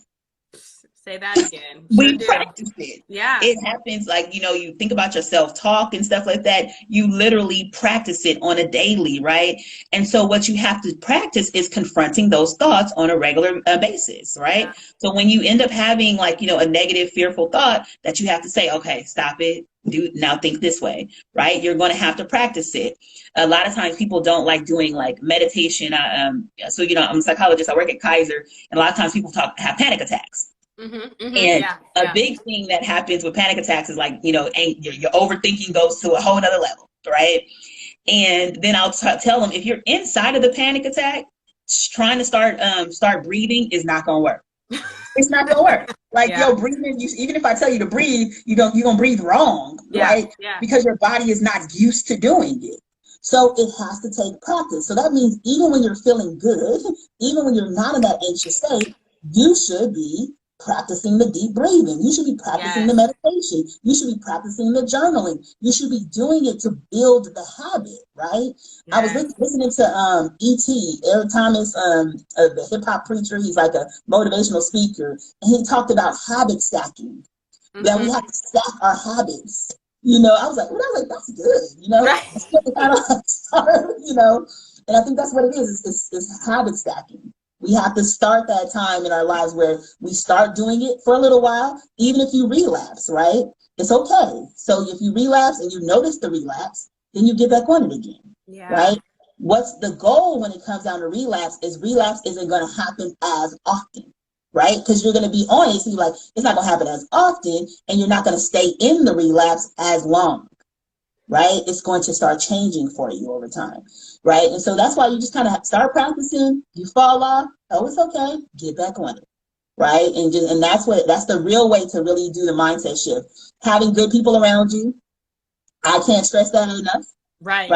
Say that again. We practice it. Yeah. It happens, like, you know, you think about your self-talk and stuff like that. You literally practice it on a daily, right? And so what you have to practice is confronting those thoughts on a regular basis, right? Yeah. So when you end up having, like, you know, a negative, fearful thought, that you have to say, okay, stop it. Now think this way, right? You're going to have to practice it. A lot of times people don't like doing like meditation. So, you know, I'm a psychologist. I work at Kaiser. And a lot of times people have panic attacks. And a big thing that happens with panic attacks is, like, you know, your overthinking goes to a whole nother level, right? And then I'll tell them, if you're inside of the panic attack, trying to start breathing is not going to work. It's not going to work. Like, yo, breathing, even if I tell you to breathe, you're going to breathe wrong, right? Yeah. Because your body is not used to doing it. So it has to take practice. So that means even when you're feeling good, even when you're not in that anxious state, you should be practicing the deep breathing. You should be practicing the meditation. You should be practicing the journaling. You should be doing it to build the habit, right? Yes. I was listening to E.T., Eric Thomas, the hip-hop preacher. He's like a motivational speaker. And he talked about habit stacking, that we have to stack our habits. You know, I was like, that's good, you know? Right. You know, and I think that's what it is. It's habit stacking. We have to start that time in our lives where we start doing it for a little while, even if you relapse, right? It's okay. So if you relapse and you notice the relapse, then you get back on it again, right? What's the goal when it comes down to relapse isn't going to happen as often, right? Because you're going to be on it. So you're like, it's not going to happen as often, and you're not going to stay in the relapse as long. Right? It's going to start changing for you over time. Right? And so that's why you just kind of start practicing. You fall off. Oh, it's okay. Get back on it. Right? And that's the real way to really do the mindset shift. Having good people around you. I can't stress that enough. Right?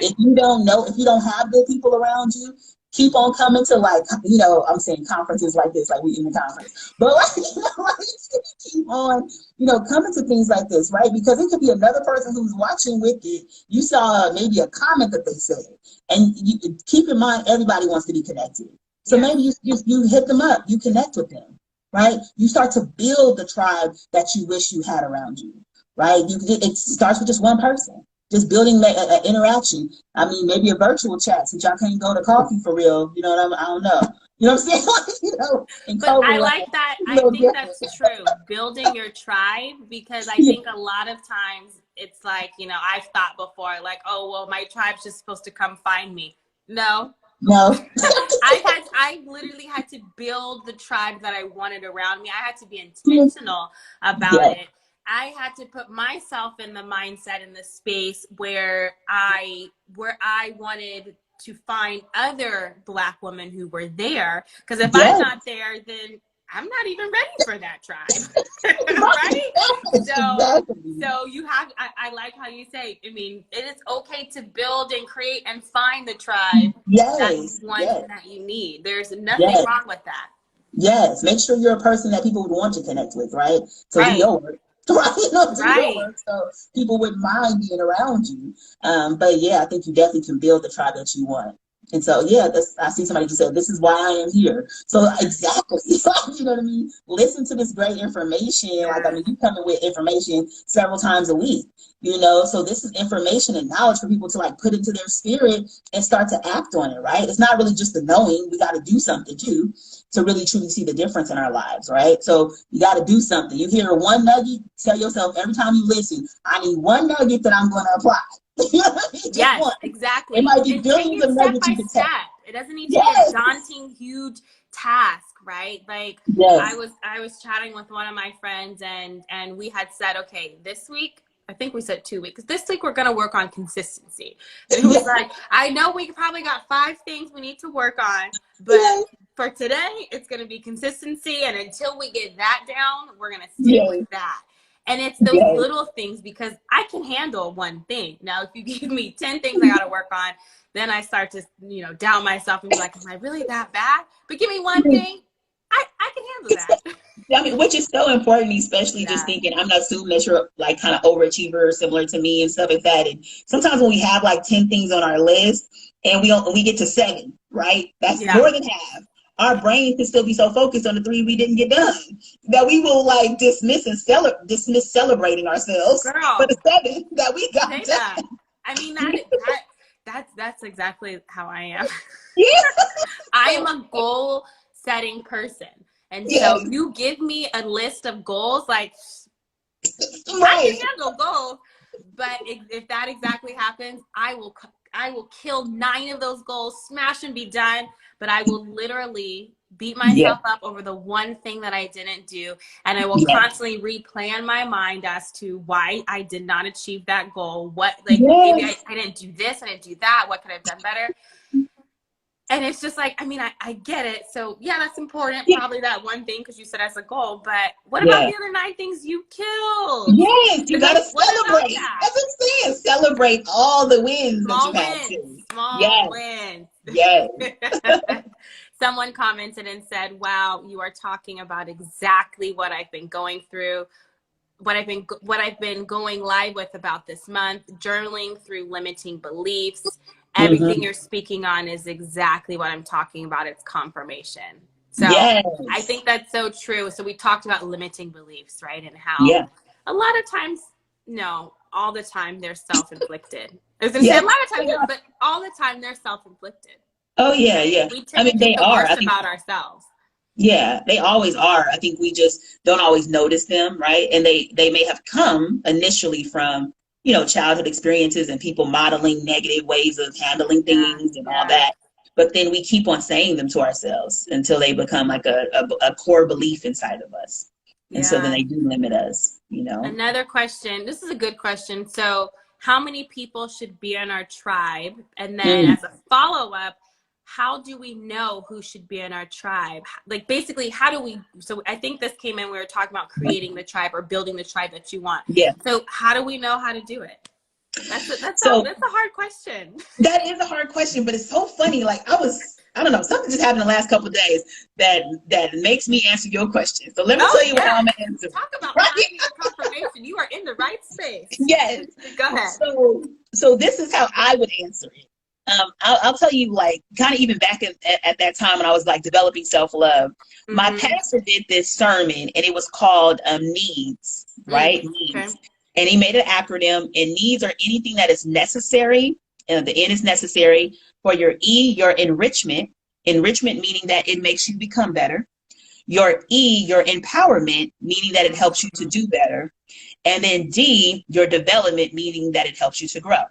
If you don't have good people around you, keep on coming to, like, you know, I'm saying conferences like this, like we in the conference, but like, you know, like, keep on, you know, coming to things like this, right? Because it could be another person who's watching with it. You saw maybe a comment that they said, and you keep in mind, everybody wants to be connected. So maybe you hit them up, you connect with them, right? You start to build the tribe that you wish you had around you, right? It starts with just one person. Just building an interaction. I mean, maybe a virtual chat since y'all can't go to coffee for real. You know what I don't know. You know what I'm saying? You know, but COVID, I like that. I think that's true. Building your tribe, because I think a lot of times it's like, you know, I've thought before, like, oh, well, my tribe's just supposed to come find me. No. I literally had to build the tribe that I wanted around me. I had to be intentional about it. I had to put myself in the mindset, in the space where I wanted to find other Black women who were there. Because if I'm not there, then I'm not even ready for that tribe. Right? So you have, I like how you say, I mean, it is okay to build and create and find the tribe that you want and that you need. There's nothing wrong with that. Yes. Make sure you're a person that people would want to connect with, right? So do your work. Right, you know, so people wouldn't mind being around you. But yeah, I think you definitely can build the tribe that you want. And so, yeah, I see somebody just said, this is why I am here. So exactly, you know what I mean? Listen to this great information. Like, I mean, you come in with information several times a week, you know? So this is information and knowledge for people to, like, put into their spirit and start to act on it, right? It's not really just the knowing. We got to do something too to really truly see the difference in our lives, right? So you got to do something. You hear one nugget, tell yourself every time you listen, I need one nugget that I'm going to apply. Yes, exactly. It might be billions of nuggets you can take. It doesn't need to be a daunting, huge task, right? Like I was chatting with one of my friends and we had said, okay, this week, I think we said 2 weeks. This week we're going to work on consistency. And it was like, I know we probably got 5 things we need to work on, but for today, it's going to be consistency. And until we get that down, we're going to stick with that. And it's those little things, because I can handle one thing. Now, if you give me 10 things I got to work on, then I start to, doubt myself and be like, am I really that bad? But give me one thing, I can handle that. I mean, which is so important, especially just thinking, I'm not assuming that you're like kind of overachiever, similar to me and stuff like that. And sometimes when we have like 10 things on our list and we get to 7, right? That's more than half. Our brain can still be so focused on the 3 we didn't get done that we will like dismiss celebrating ourselves for the 7 that we got done. I mean, that's exactly how I am. I am a goal setting person. And so you give me a list of goals, like I can handle goals, but if that exactly happens, I will kill 9 of those goals, smash and be done. But I will literally beat myself up over the one thing that I didn't do. And I will constantly replay in my mind as to why I did not achieve that goal. What, like, maybe I didn't do this, I didn't do that. What could I have done better? And it's just like, I mean, I get it. So yeah, that's important. Probably that one thing, because you said as a goal, but what about the other 9 things you killed? Yes, you got to celebrate. That's what I'm saying. Celebrate all the wins that you had to. Small wins. Yes. Someone commented and said, wow, you are talking about exactly what I've been going through, what I've been going live with about this month, journaling through limiting beliefs. Everything you're speaking on is exactly what I'm talking about. It's confirmation. So I think that's so true. So we talked about limiting beliefs, right? And how a lot of times, no, all the time they're self-inflicted. I was going to say a lot of times, but all the time they're self-inflicted. Oh, yeah. We tend to think the worst about ourselves. Yeah, they always are. I think we just don't always notice them, right? And they may have come initially from, childhood experiences and people modeling negative ways of handling things and all that. But then we keep on saying them to ourselves until they become like a core belief inside of us. And so then they do limit us, Another question. This is a good question. So how many people should be in our tribe? And then as a follow-up, how do we know who should be in our tribe? Like basically, so I think this came in, we were talking about creating the tribe or building the tribe that you want. Yeah. So how do we know how to do it? That's a hard question. That is a hard question, but it's so funny. Like I don't know, something just happened the last couple of days that makes me answer your question. So let me tell you what I'm going to answer. Talk about confirmation. You are in the right space. Yes. Go ahead. So this is how I would answer it. I'll tell you, like, kind of even back at that time when I was like developing self-love, my pastor did this sermon and it was called needs, right? Needs. Okay. And he made an acronym, and needs are anything that is necessary. And the N is necessary. For your E, your enrichment meaning that it makes you become better. Your E, your empowerment, meaning that it helps you to do better. And then D, your development, meaning that it helps you to grow.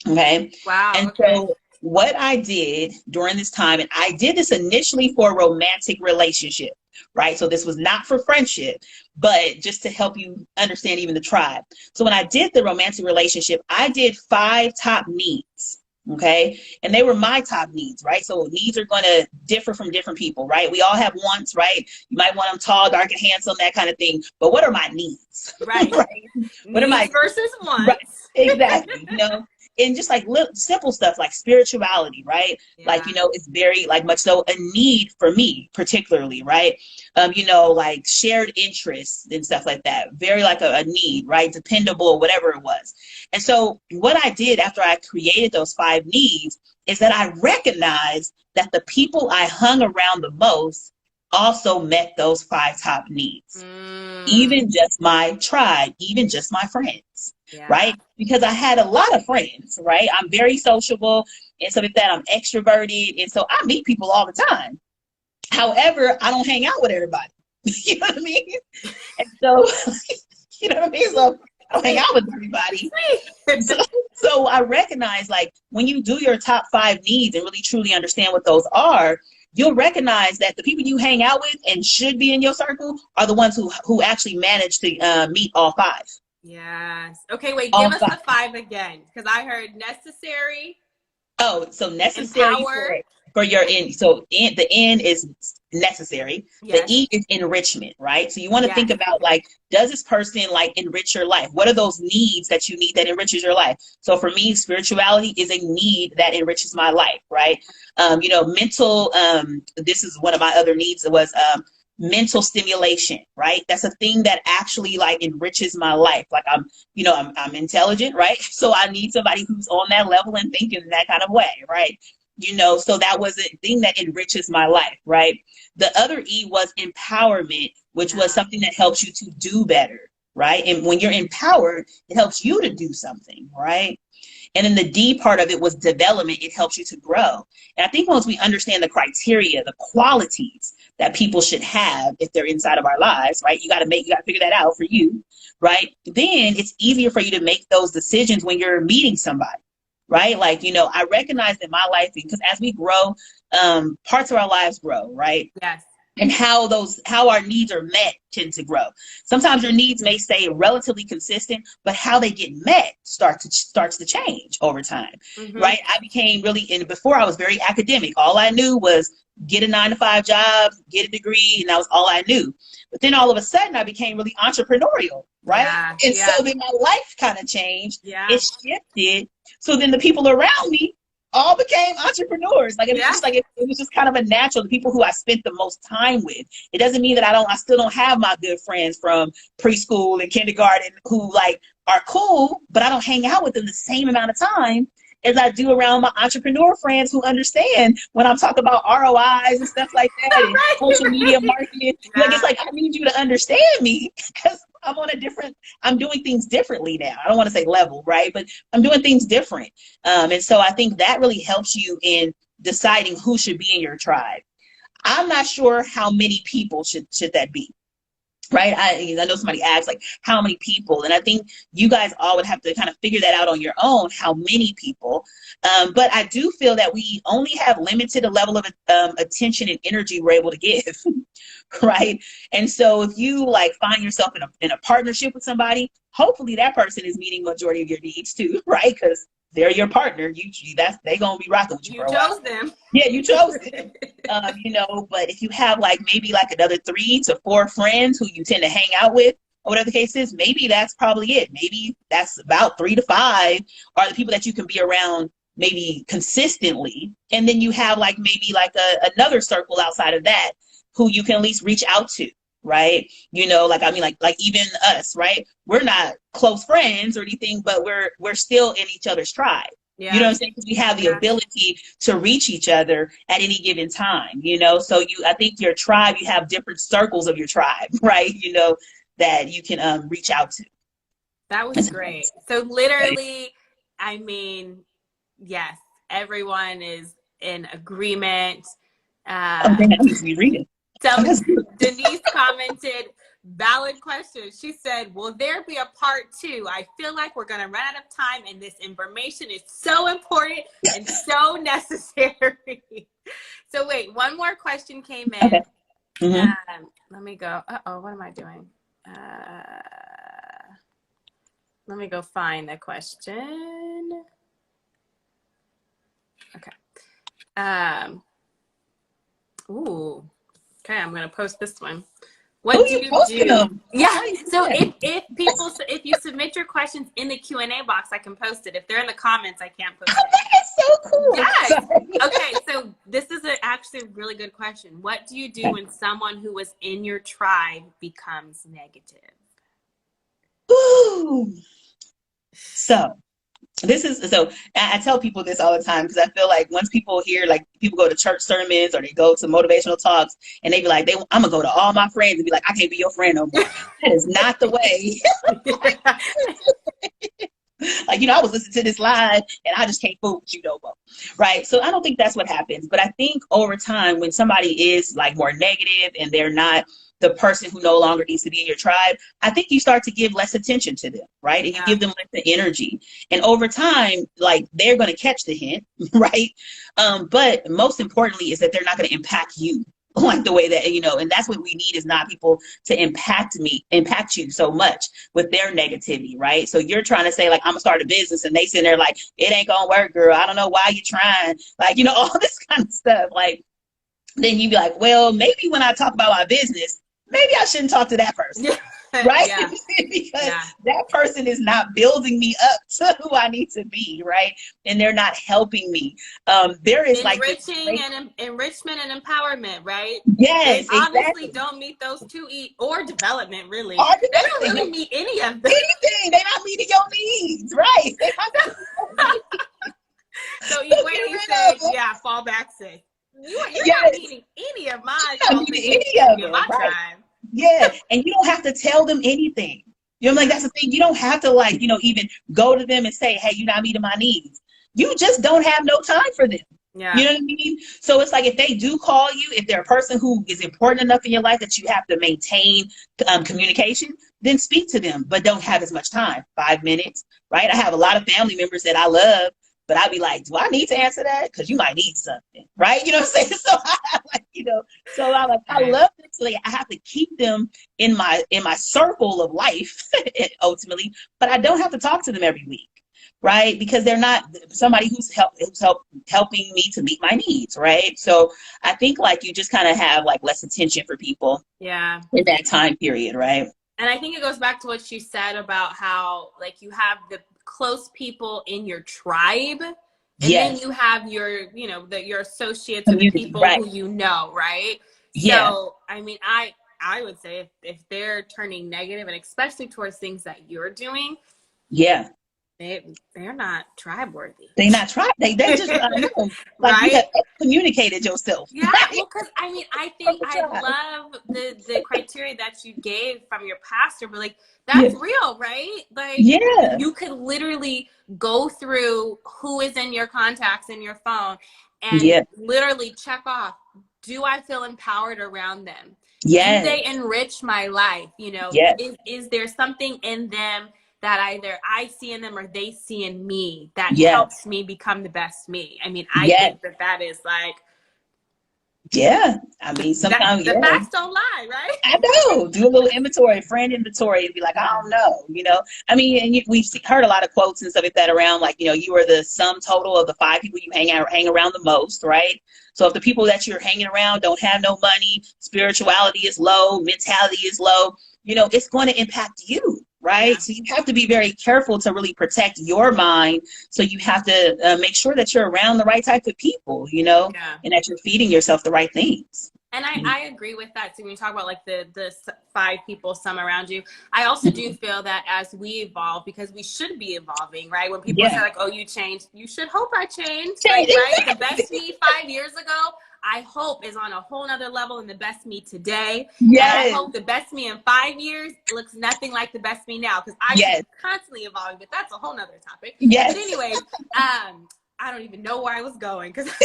Okay. Wow. And so what I did during this time, and I did this initially for a romantic relationship, right? So this was not for friendship, but just to help you understand even the tribe. So when I did the romantic relationship, I did 5 top needs. Okay. And they were my top needs, right? So needs are going to differ from different people, right? We all have wants, right? You might want them tall, dark, and handsome, that kind of thing. But what are my needs? Right. Right? What are my versus wants? Right. Exactly. And just like little simple stuff like spirituality, right? Yeah. Like, it's very like much so a need for me particularly, right? Like shared interests and stuff like that. Very like a need, right? Dependable, whatever it was. And so what I did after I created those 5 needs is that I recognized that the people I hung around the most also met those 5 top needs. Even just my tribe, even just my friends. Yeah. Right? Because I had a lot of friends, right? I'm very sociable and stuff like that. I'm extroverted. And so I meet people all the time. However, I don't hang out with everybody. You know what I mean? And so, you know what I mean? So I don't hang out with everybody. So I recognize, like, when you do your top 5 needs and really truly understand what those are, you'll recognize that the people you hang out with and should be in your circle are the ones who actually manage to meet all 5. Yes. Okay, wait, All give us 5. the 5 again, because I heard necessary. Oh, so necessary Empower. for your N. So the N is necessary. Yes. The E is enrichment, right? So you want to Yes. think about, like, does this person like enrich your life? What are those needs that you need that enriches your life? So for me, spirituality is a need that enriches my life, right? Mental, this is one of my other needs, was mental stimulation, right? That's a thing that actually like enriches my life. Like I'm intelligent, right? So I need somebody who's on that level and thinking in that kind of way, right? So that was a thing that enriches my life, right? The other E was empowerment, which was something that helps you to do better, right? And when you're empowered, it helps you to do something, right? And then the D part of it was development. It helps you to grow. And I think once we understand the criteria, the qualities that people should have if they're inside of our lives, right? You got to figure that out for you, right? Then it's easier for you to make those decisions when you're meeting somebody, right? Like, I recognize in my life, because as we grow, parts of our lives grow, right? Yes. And how our needs are met tend to grow. Sometimes your needs may stay relatively consistent, but how they get met starts to change over time, right? I became before I was very academic. All I knew was get a 9-to-5 job, get a degree, and that was all I knew. But then all of a sudden I became really entrepreneurial, right? So then my life kind of changed. It shifted. So then the people around me all became entrepreneurs. Like, it was just kind of a natural. The people who I spent the most time with. It doesn't mean that I still don't have my good friends from preschool and kindergarten who like are cool, but I don't hang out with them the same amount of time as I do around my entrepreneur friends who understand when I'm talking about ROIs and stuff like that, and social media marketing. Like, it's like, I need you to understand me because I'm doing things differently now. I don't want to say level, right? But I'm doing things different. And so I think that really helps you in deciding who should be in your tribe. I'm not sure how many people should that be. Right. I know somebody asked, like, how many people? And I think you guys all would have to kind of figure that out on your own, how many people. But I do feel that we only have limited a level of attention and energy we're able to give. Right. And so if you like find yourself in a partnership with somebody, hopefully that person is meeting majority of your needs too. Right. Because they're your partner. They're gonna be rocking with you. You chose them. Yeah, you chose them. But if you have like maybe like another 3 to 4 friends who you tend to hang out with, or whatever the case is, maybe that's probably it. Maybe that's about 3 to 5 are the people that you can be around maybe consistently. And then you have like maybe like another circle outside of that who you can at least reach out to. Right. Like even us, right? We're not close friends or anything, but we're still in each other's tribe. Yeah. You know what I'm saying? Because we have the ability to reach each other at any given time, so I think your tribe, you have different circles of your tribe, right? That you can reach out to. That was great. So literally, I mean, yes, everyone is in agreement. So Denise commented, valid question. She said, will there be a part 2? I feel like we're going to run out of time and this information is so important and so necessary. So wait, one more question came in. Okay. Let me go. Uh-oh, what am I doing? Let me go find the question. Okay. Ooh. Okay, I'm going to post this one. What do you do? Them? Yeah. So if you submit your questions in the Q&A box, I can post it. If they're in the comments, I can't post it. That's so cool. Yes. Okay. So this is actually a really good question. What do you do when someone who was in your tribe becomes negative? Ooh. So I tell people this all the time because I feel like once people hear, like, people go to church sermons or they go to motivational talks and they be like, I'm gonna go to all my friends and be like, I can't be your friend no more. That is not the way. Like, I was listening to this live and I just can't fool with you no more. right? So I don't think that's what happens. But I think over time, when somebody is like more negative and they're not the person who no longer needs to be in your tribe, I think you start to give less attention to them, right? And you give them less energy. And over time, like they're going to catch the hint, right? But most importantly is that they're not going to impact you like the way that, you know, and that's what we need, is not people to impact you so much with their negativity, right? So you're trying to say like, I'm gonna start a business, and they sitting there like, it ain't gonna work, girl. I don't know why you're trying, like, you know, all this kind of stuff. Like, then you'd be like, well, maybe when I talk about my business, maybe I shouldn't talk to that person. Right? Because that person is not building me up to who I need to be, right? And they're not helping me. There is enriching and enrichment and empowerment, right? Yes, they obviously don't meet those two, or development, really. They don't really meet any of them. Anything. They're not meeting your needs, right? So you said, fall back, say, you're not meeting any of my tribe. Yeah, and you don't have to tell them anything. You know, like that's the thing. You don't have to, like, you know, even go to them and say, hey, you're not meeting my needs. You just don't have no time for them. Yeah. You know what I mean? So it's like, if they do call you, if they're a person who is important enough in your life that you have to maintain communication, then speak to them, but don't have as much time. 5 minutes, right? I have a lot of family members that I love, but I'd be like, do I need to answer that? Because you might need something, right? You know what I'm saying? So I like, you know, so I like, I love them. So I have to keep them in my circle of life ultimately, but I don't have to talk to them every week, right? Because they're not somebody who's helping me to meet my needs, right? So I think like you just kind of have like less attention for people in that time period, right? And I think it goes back to what you said about how like you have the close people in your tribe, and then you have your, you know, your associates and the people who you know, right? So I mean, I would say if they're turning negative, and especially towards things that you're doing, they're not tribe worthy. They're not tribe. They just like you have communicated yourself. Yeah, well, because I mean, I think I love the criteria that you gave from your pastor, but like that's real, right? Like you could literally go through who is in your contacts in your phone and literally check off, do I feel empowered around them? Do they enrich my life? You know, is there something in them that either I see in them or they see in me that helps me become the best me? I mean, I think that is like, I mean, sometimes the facts don't lie, right? I know. Do a little inventory, friend inventory, and be like, I don't know, you know. I mean, and we've heard a lot of quotes and stuff like that around, like, you know, you are the sum total of the 5 people you hang around the most, right? So if the people that you're hanging around don't have no money, spirituality is low, mentality is low, you know, it's going to impact you. Right. So you have to be very careful to really protect your mind. So you have to make sure that you're around the right type of people, you know, and that you're feeding yourself the right things. And I agree with that. So when you talk about like the 5 people, some around you, I also do feel that as we evolve, because we should be evolving, right? When people say like, oh, you changed, you should hope I changed, like, right? The best me 5 years ago, I hope is on a whole nother level than the best me today. Yes. And I hope the best me in 5 years looks nothing like the best me now, because I'm constantly evolving, but that's a whole nother topic. Yes. But anyways, I don't even know where I was going, because where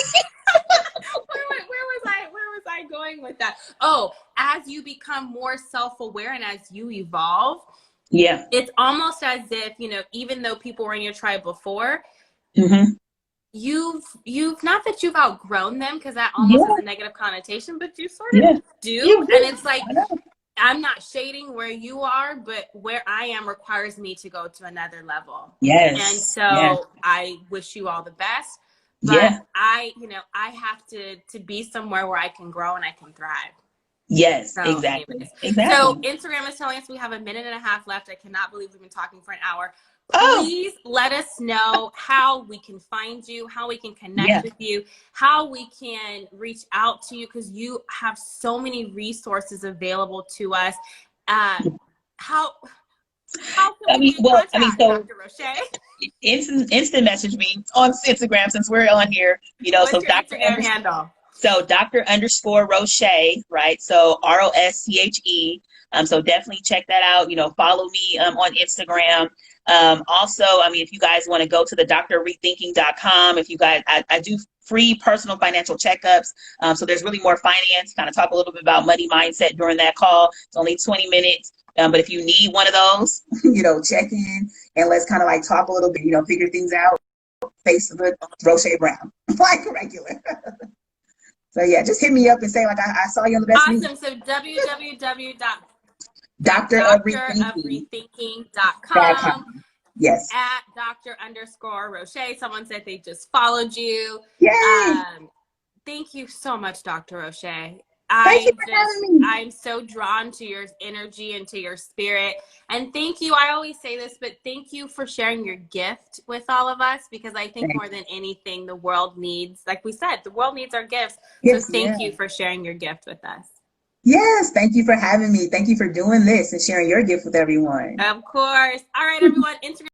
was I going with that? Oh, as you become more self-aware and as you evolve, it's almost as if, you know, even though people were in your tribe before, you've not that you've outgrown them, because that almost has a negative connotation, but you sort of do. And it's like, I'm not shading where you are, but where I am requires me to go to another level. And so I wish you all the best. But I have to be somewhere where I can grow and I can thrive. Yes, so, exactly. So Instagram is telling us we have 1.5 minutes left. I cannot believe we've been talking for an hour. Please let us know how we can find you, how we can connect with you, how we can reach out to you, because you have so many resources available to us. How can we contact Dr. Rosché? Instant message me on Instagram, since we're on here. You know, what's your Instagram handle? So Dr._Rosché, right? So ROSCHE. So definitely check that out. You know, follow me on Instagram. Also, I mean, if you guys want to go to the drrethinking.com, if you guys, I do free personal financial checkups. So there's really more finance, kind of talk a little bit about money mindset during that call. It's only 20 minutes. But if you need one of those, check in and let's kind of like talk a little bit, figure things out. Facebook, Rosché Brown, like regular. So yeah, just hit me up and say like I saw you on the best. Awesome. So www.drrethinking.com. Yes. At Dr._Rosché. Someone said they just followed you. Yay! Thank you so much, Dr. Rosché. I'm so drawn to your energy and to your spirit. And thank you. I always say this, but thank you for sharing your gift with all of us, because I think more than anything, the world needs, like we said, the world needs our gifts. So thank you for sharing your gift with us. Yes, thank you for having me. Thank you for doing this and sharing your gift with everyone. Of course. All right, everyone. Instagram.